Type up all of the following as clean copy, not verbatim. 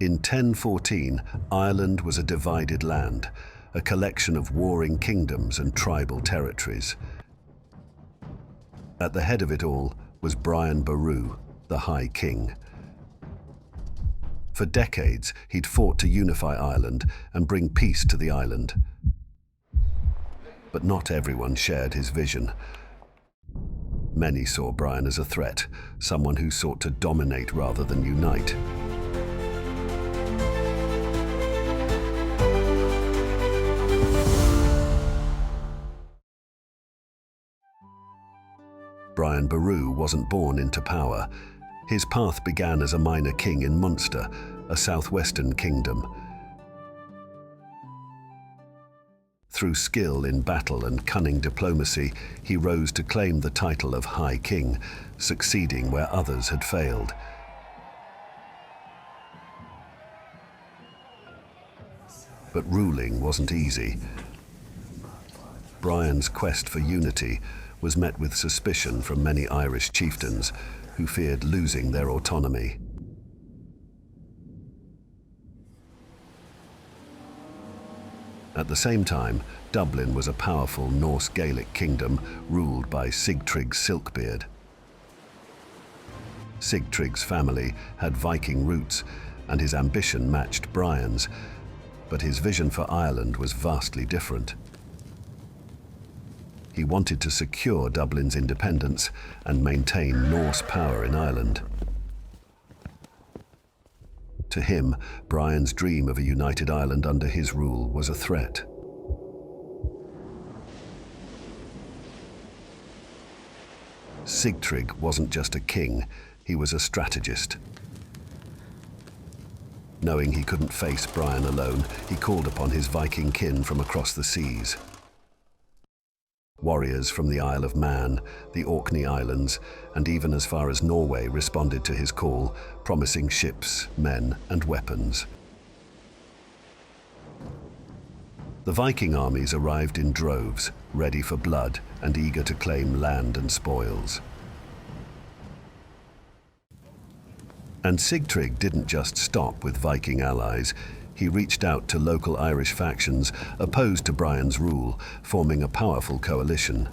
In 1014, Ireland was a divided land, a collection of warring kingdoms and tribal territories. At the head of it all was Brian Boru, the High King. For decades, he'd fought to unify Ireland and bring peace to the island. But not everyone shared his vision. Many saw Brian as a threat, someone who sought to dominate rather than unite. Brian Boru wasn't born into power. His path began as a minor king in Munster, a southwestern kingdom. Through skill in battle and cunning diplomacy, he rose to claim the title of High King, succeeding where others had failed. But ruling wasn't easy. Brian's quest for unity was met with suspicion from many Irish chieftains who feared losing their autonomy. At the same time, Dublin was a powerful Norse Gaelic kingdom ruled by Sigtrygg Silkbeard. Sigtrygg's family had Viking roots, and his ambition matched Brian's, but his vision for Ireland was vastly different. He wanted to secure Dublin's independence and maintain Norse power in Ireland. To him, Brian's dream of a united Ireland under his rule was a threat. Sigtrygg wasn't just a king, he was a strategist. Knowing he couldn't face Brian alone, he called upon his Viking kin from across the seas. Warriors from the Isle of Man, the Orkney Islands, and even as far as Norway responded to his call, promising ships, men, and weapons. The Viking armies arrived in droves, ready for blood and eager to claim land and spoils. And Sigtrygg didn't just stop with Viking allies. He reached out to local Irish factions opposed to Brian's rule, forming a powerful coalition.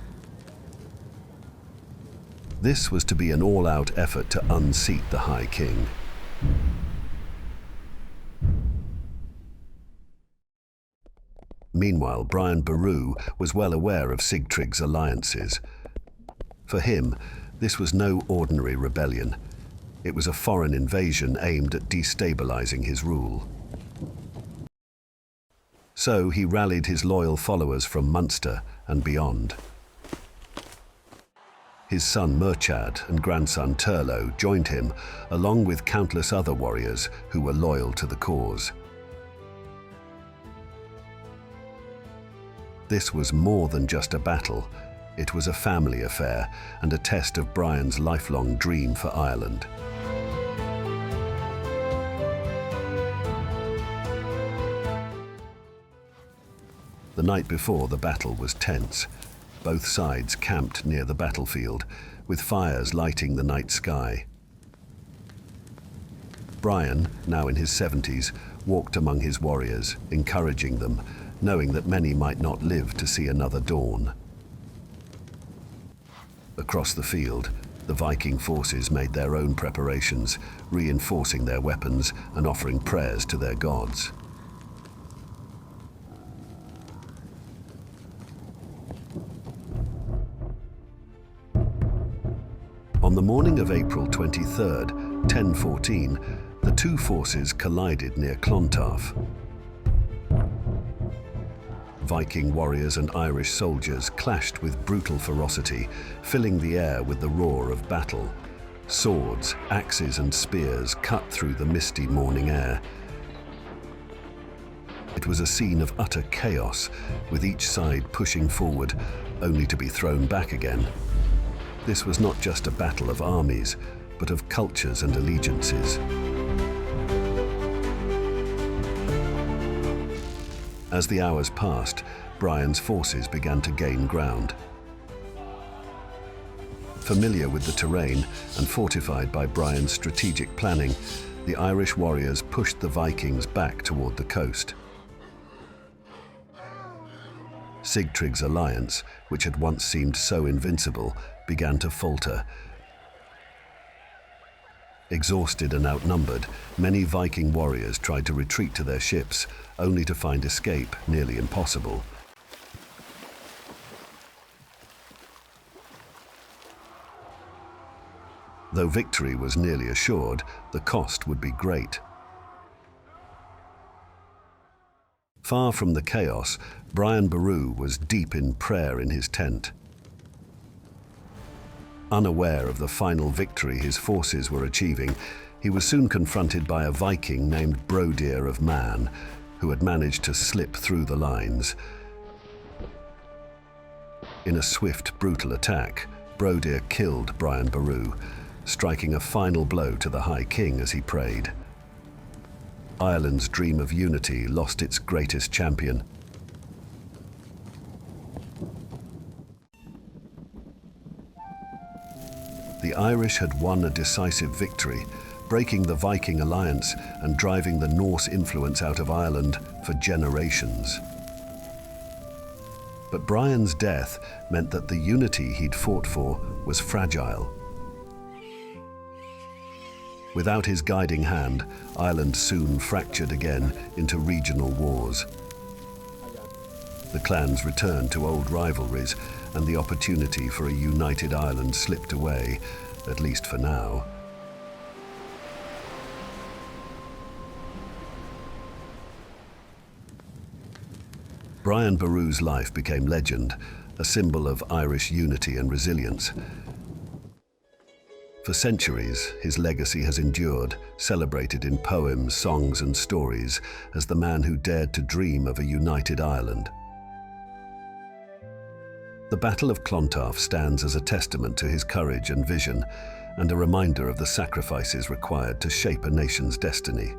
This was to be an all-out effort to unseat the High King. Meanwhile, Brian Boru was well aware of Sigtrygg's alliances. For him, this was no ordinary rebellion. It was a foreign invasion aimed at destabilizing his rule. So he rallied his loyal followers from Munster and beyond. His son Murchad and grandson Turlo joined him, along with countless other warriors who were loyal to the cause. This was more than just a battle. It was a family affair and a test of Brian's lifelong dream for Ireland. The night before, the battle was tense. Both sides camped near the battlefield, with fires lighting the night sky. Brian, now in his 70s, walked among his warriors, encouraging them, knowing that many might not live to see another dawn. Across the field, the Viking forces made their own preparations, reinforcing their weapons and offering prayers to their gods. On the morning of April 23rd, 1014, the two forces collided near Clontarf. Viking warriors and Irish soldiers clashed with brutal ferocity, filling the air with the roar of battle. Swords, axes, and spears cut through the misty morning air. It was a scene of utter chaos, with each side pushing forward, only to be thrown back again. This was not just a battle of armies, but of cultures and allegiances. As the hours passed, Brian's forces began to gain ground. Familiar with the terrain and fortified by Brian's strategic planning, the Irish warriors pushed the Vikings back toward the coast. Sigtrygg's alliance, which had once seemed so invincible, began to falter. Exhausted and outnumbered, many Viking warriors tried to retreat to their ships, only to find escape nearly impossible. Though victory was nearly assured, the cost would be great. Far from the chaos, Brian Boru was deep in prayer in his tent. Unaware of the final victory his forces were achieving, he was soon confronted by a Viking named Brodir of Man, who had managed to slip through the lines. In a swift, brutal attack, Brodir killed Brian Boru, striking a final blow to the High King as he prayed. Ireland's dream of unity lost its greatest champion. The Irish had won a decisive victory, breaking the Viking alliance and driving the Norse influence out of Ireland for generations. But Brian's death meant that the unity he'd fought for was fragile. Without his guiding hand, Ireland soon fractured again into regional wars. The clans returned to old rivalries, and the opportunity for a united Ireland slipped away, at least for now. Brian Boru's life became legend, a symbol of Irish unity and resilience. For centuries, his legacy has endured, celebrated in poems, songs, and stories, as the man who dared to dream of a united Ireland. The Battle of Clontarf stands as a testament to his courage and vision, and a reminder of the sacrifices required to shape a nation's destiny.